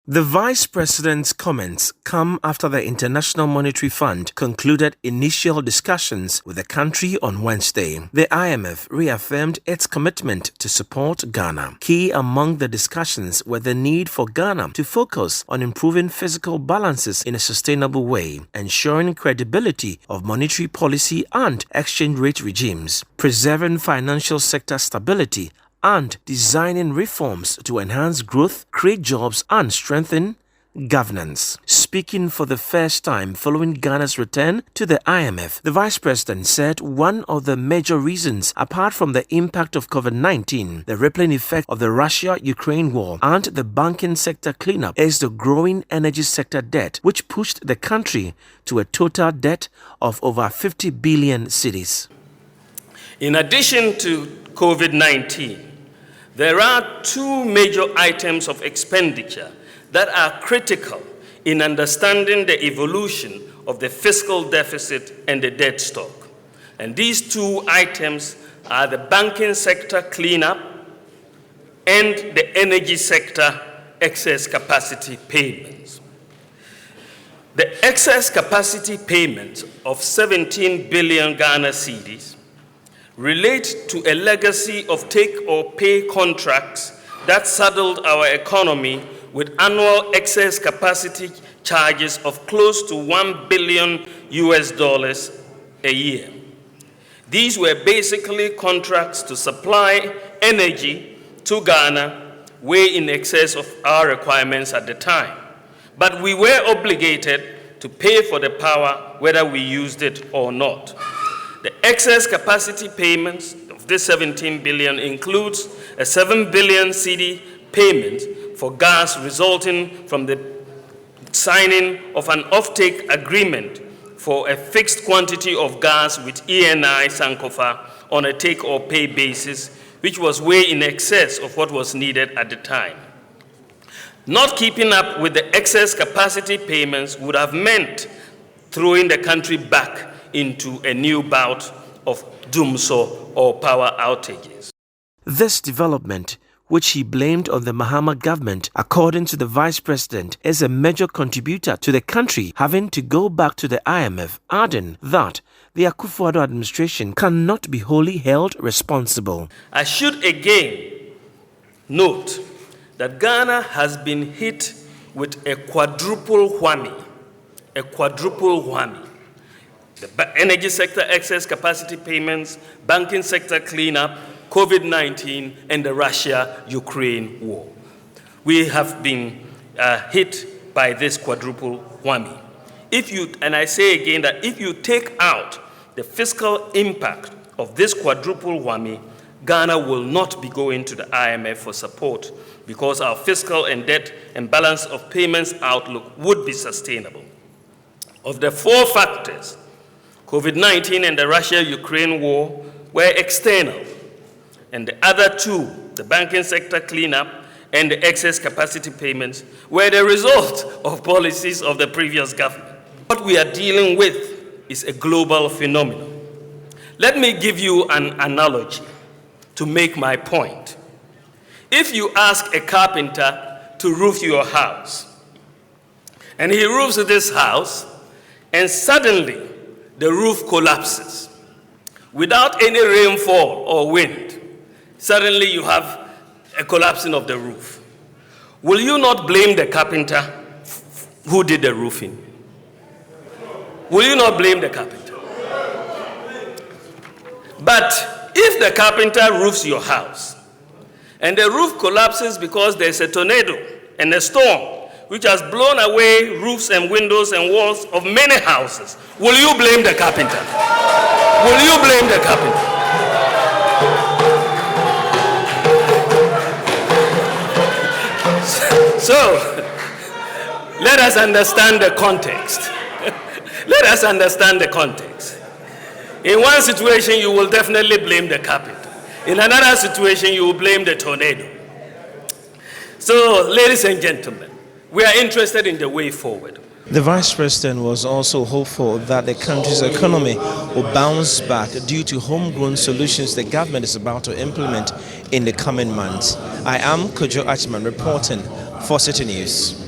The Vice President's comments come after the International Monetary Fund concluded initial discussions with the country on Wednesday. The IMF reaffirmed its commitment to support Ghana. Key among the discussions were the need for Ghana to focus on improving fiscal balances in a sustainable way, ensuring credibility of monetary policy and exchange rate regimes, preserving financial sector stability, and designing reforms to enhance growth, create jobs, and strengthen governance. Speaking for the first time following Ghana's return to the IMF, the Vice President said one of the major reasons, apart from the impact of COVID-19, the rippling effect of the Russia-Ukraine war, and the banking sector cleanup, is the growing energy sector debt, which pushed the country to a total debt of over 50 billion cedis. In addition to COVID-19, there are two major items of expenditure that are critical in understanding the evolution of the fiscal deficit and the debt stock. And these two items are the banking sector cleanup and the energy sector excess capacity payments. The excess capacity payments of 17 billion Ghana cedis relate to a legacy of take-or-pay contracts that saddled our economy with annual excess capacity charges of close to $1 billion a year. These were basically contracts to supply energy to Ghana way in excess of our requirements at the time. But we were obligated to pay for the power whether we used it or not. The excess capacity payments of this 17 billion includes a 7 billion cedi payment for gas resulting from the signing of an offtake agreement for a fixed quantity of gas with ENI Sankofa on a take-or-pay basis, which was way in excess of what was needed at the time. Not keeping up with the excess capacity payments would have meant throwing the country back into a new bout of doomsday or power outages. This development, which he blamed on the Mahama government, according to the Vice President, is a major contributor to the country having to go back to the IMF, adding that the Akufo-Addo administration cannot be wholly held responsible. I should again note that Ghana has been hit with a quadruple whammy. The energy sector excess capacity payments, banking sector cleanup, COVID-19, and the Russia-Ukraine war. We have been hit by this quadruple whammy. And I say again that if you take out the fiscal impact of this quadruple whammy, Ghana will not be going to the IMF for support because our fiscal and debt and balance of payments outlook would be sustainable. Of the four factors, COVID-19 and the Russia-Ukraine war were external, and the other two, the banking sector cleanup and the excess capacity payments, were the result of policies of the previous government. What we are dealing with is a global phenomenon. Let me give you an analogy to make my point. If you ask a carpenter to roof your house, and he roofs this house, and suddenly the roof collapses without any rainfall or wind, suddenly you have a collapsing of the roof. Will you not blame the carpenter who did the roofing? Will you not blame the carpenter? But if the carpenter roofs your house and the roof collapses because there's a tornado and a storm which has blown away roofs and windows and walls of many houses, will you blame the carpenter? Will you blame the carpenter? So, let us understand the context. Let us understand the context. In one situation, you will definitely blame the carpenter. In another situation, you will blame the tornado. So, ladies and gentlemen, we are interested in the way forward. The Vice President was also hopeful that the country's economy will bounce back due to homegrown solutions the government is about to implement in the coming months. I am Kojo Achman reporting for City News.